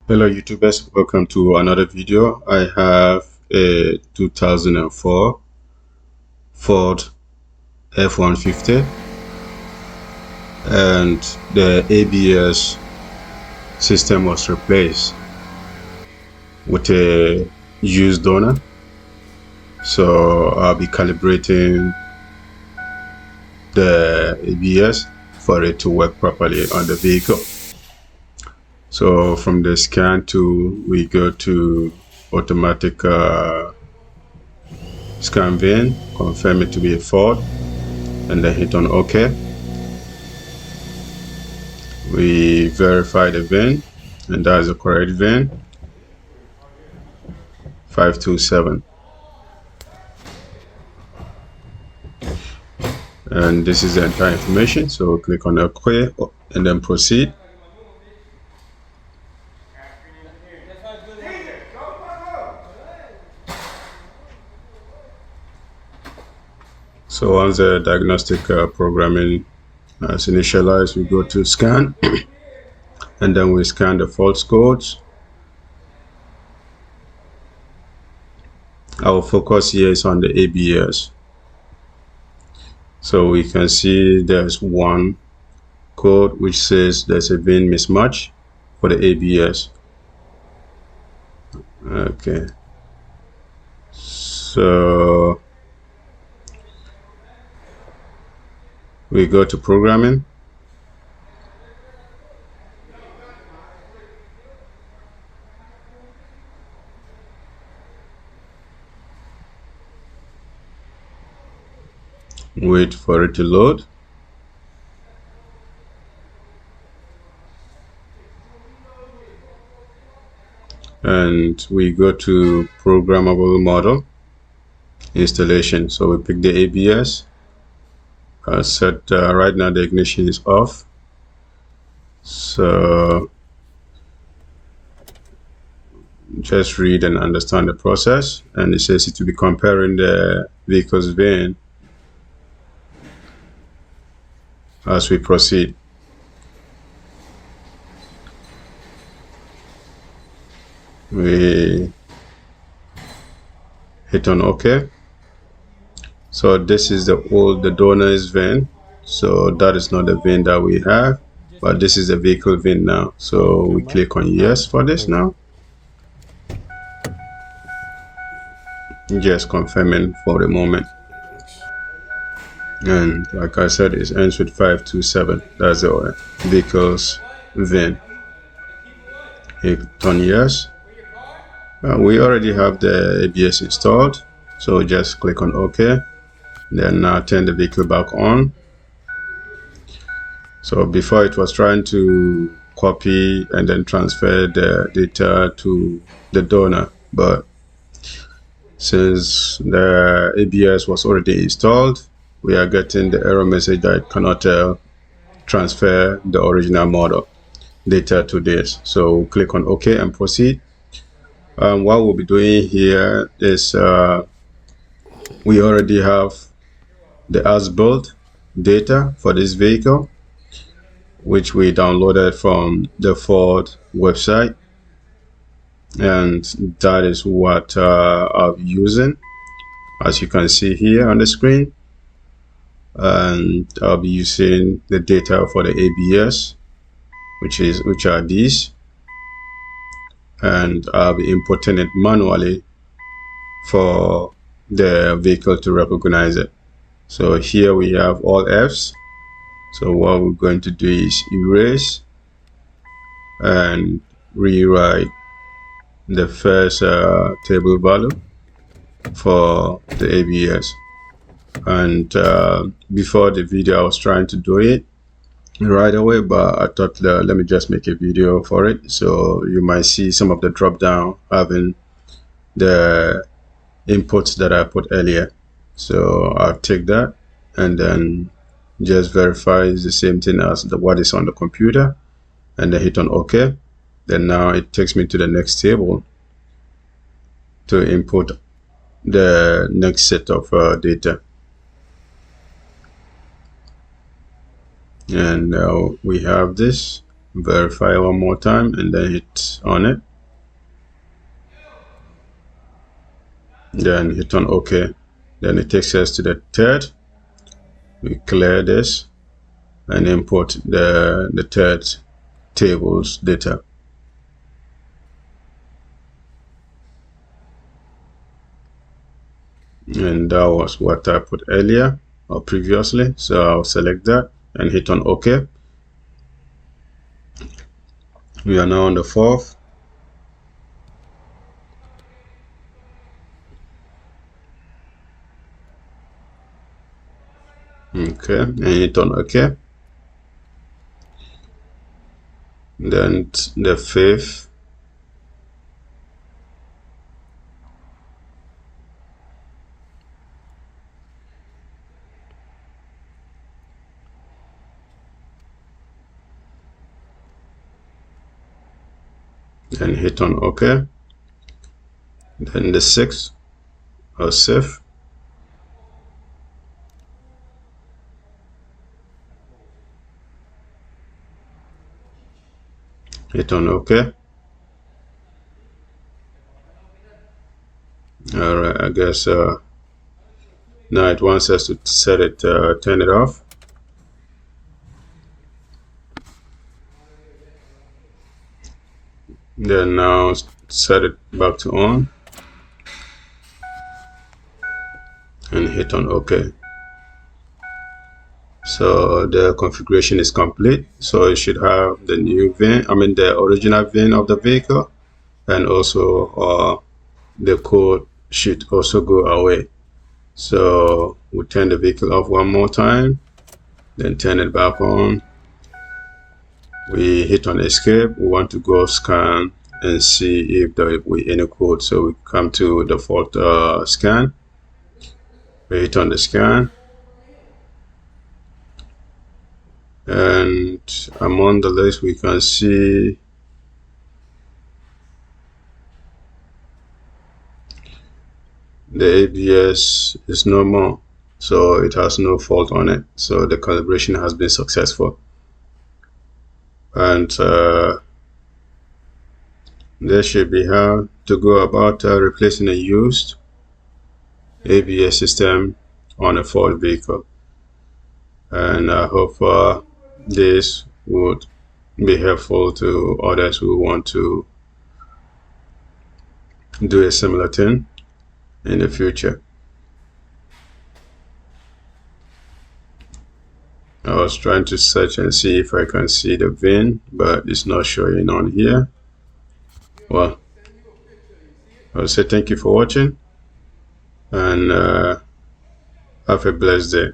Hello YouTubers, welcome to another video. I have a 2004 Ford F-150 and the ABS system was replaced with a used donor. So I'll be calibrating the ABS for it to work properly on the vehicle. So from the scan tool, we go to automatic scan VIN, confirm it to be a Ford, and then hit on OK. We verify the VIN, and that is the correct VIN, 527. And this is the entire information, so click on OK and then proceed. So once the diagnostic programming is initialized, we go to scan and then we scan the fault codes. Our focus here is on the ABS. So we can see there's one code which says there's a VIN mismatch for the ABS. Okay, so we go to programming. Wait for it to load. And we go to programmable model installation. So we pick the ABS. Set right now the ignition is off. So just read and understand the process. And it says it to be comparing the vehicle's VIN as we proceed. We hit on OK. So this is the donor's VIN. So that is not the VIN that we have, but this is the vehicle VIN now. So we click on yes for this now. Just confirming for the moment. And like I said, it ends with 527. That's the vehicle's VIN. Hit on yes. We already have the ABS installed, so just click on OK. Then turn the vehicle back on. So before it was trying to copy and then transfer the data to the donor, but since the ABS was already installed, we are getting the error message that it cannot transfer the original model data to this. So click on OK and proceed. What we'll be doing here is we already have the as-built data for this vehicle, which we downloaded from the Ford website, and that is what I'll be using, as you can see here on the screen. And I'll be using the data for the ABS, which are these, and I'll be importing it manually for the vehicle to recognize it. So here we have all F's. So what we're going to do is erase and rewrite the first table value for the ABS. And before the video I was trying to do it right away, but I thought let me just make a video for it. So you might see some of the drop down having the inputs that I put earlier. So I'll take that and then just verify it's the same thing as what is on the computer, and then hit on OK. Then now it takes me to the next table to input the next set of data. And now we have this. verify one more time and then hit on it, then hit on OK. Then it takes us to the third. We clear this and import the third table's data. And that was what I put earlier or previously, so I'll select that and hit on OK. We are now on the fourth. Okay, and hit on OK. Then the fifth. And hit on OK. Then the sixth or save. Hit on OK. Alright, I guess now it wants us to set it, turn it off. Then now set it back to on and hit on OK. So the configuration is complete. So it should have the new VIN, the original VIN of the vehicle, and also the code should also go away. So we'll turn the vehicle off one more time, then turn it back on. We hit on escape. We want to go scan and see if there is any code. So we come to default scan. We hit on the scan, and among the list we can see the ABS is normal, so it has no fault on it. So the calibration has been successful. And this should be how to go about replacing a used ABS system on a Ford vehicle. And I hope this would be helpful to others who want to do a similar thing in the future. I was trying to search and see if I can see the VIN, but it's not showing on here. Well, I'll say thank you for watching, and have a blessed day.